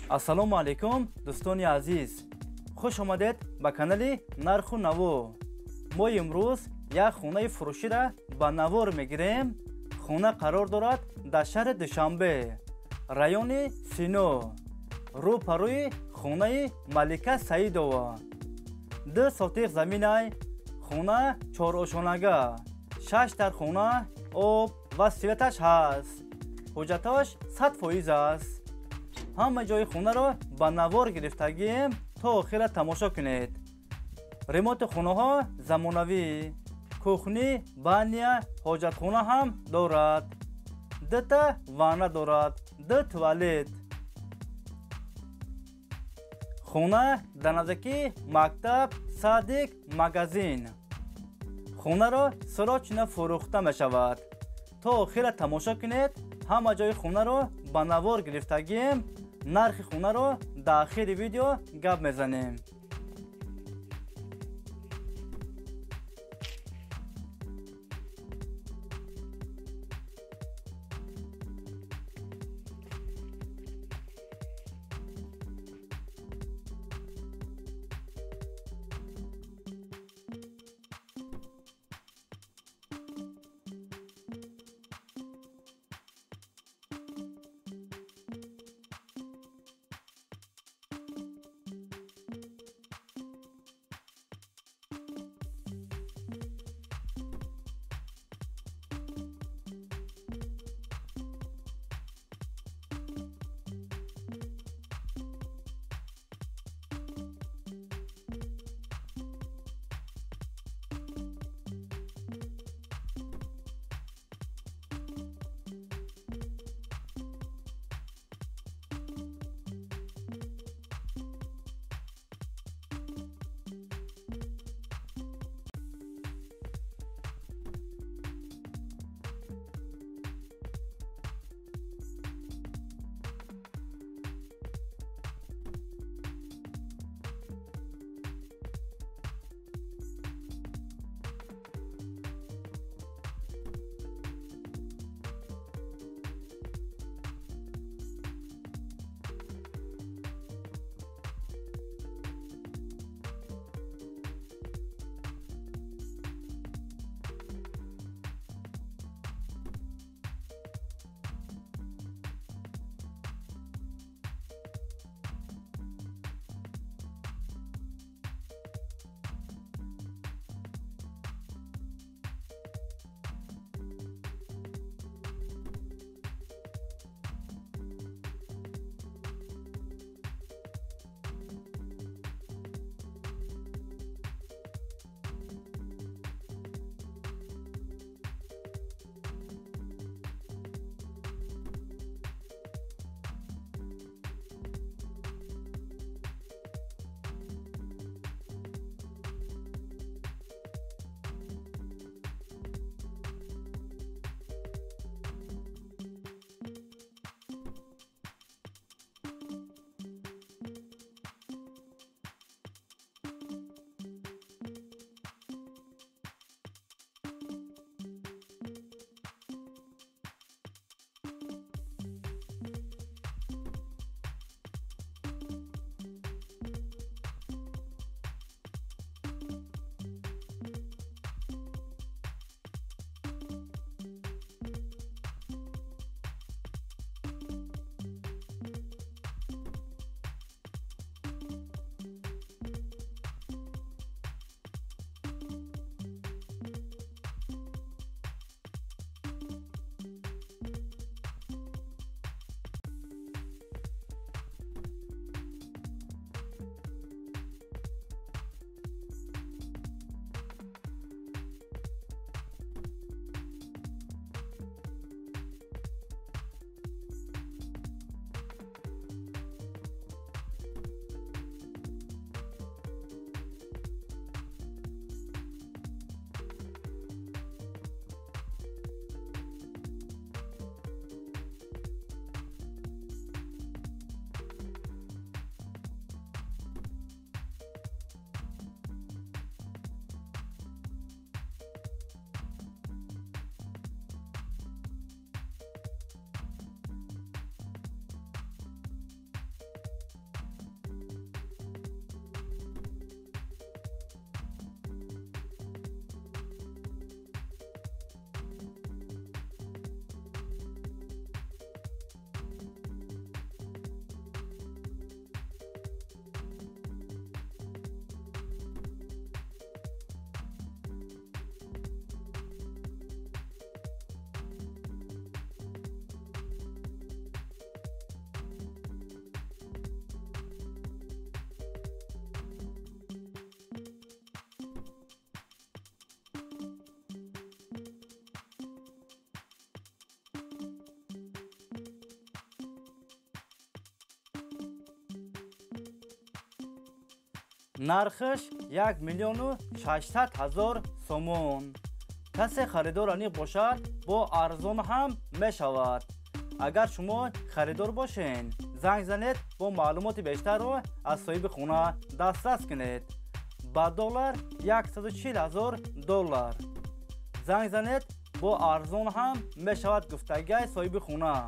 السلام علیکم دوستان عزیز، خوش آمدید به کانال نرخ و نوو. ما امروز یک خانه فروشی را به نوار میگیریم. خانه قرار دارد در شهر دوشنبه، رایون سینو، رو پروی خانه ملکه سعیدова. 2 ساتیق زمین خانه 4 آشانگه، 6 در خانه آب و سویتش هست. حجتاش 100% است. همه جای خانه را به نوار گرفتگیم تا آخر تماشا کنید. ریموت خانه ها زمانوی، کوخنی، بانیا، حاجتخانه هم دارد. 2 تا وانه دارد، 2 توالت. خانه در نزدیکی مکتب، صادق، مغازین. خانه را سراچ فروخته می شود. تا آخر تماشا کنید. همه جای خانه را به نوار گرفتگیم. نرخ خانه را در آخر ویدیو گپ میزنیم. нархаш 1,600,000 сомон. کسی خریدار آنی باشد با ارزان هم می شود. اگر شما خریدار باشین زنگ زنید با معلومات بیشتر رو از صاحب خونه دسترس کنید. با دلار 140,000 دلار. زنگ زنید با ارزان هم می شود گفتگی صاحب خونه.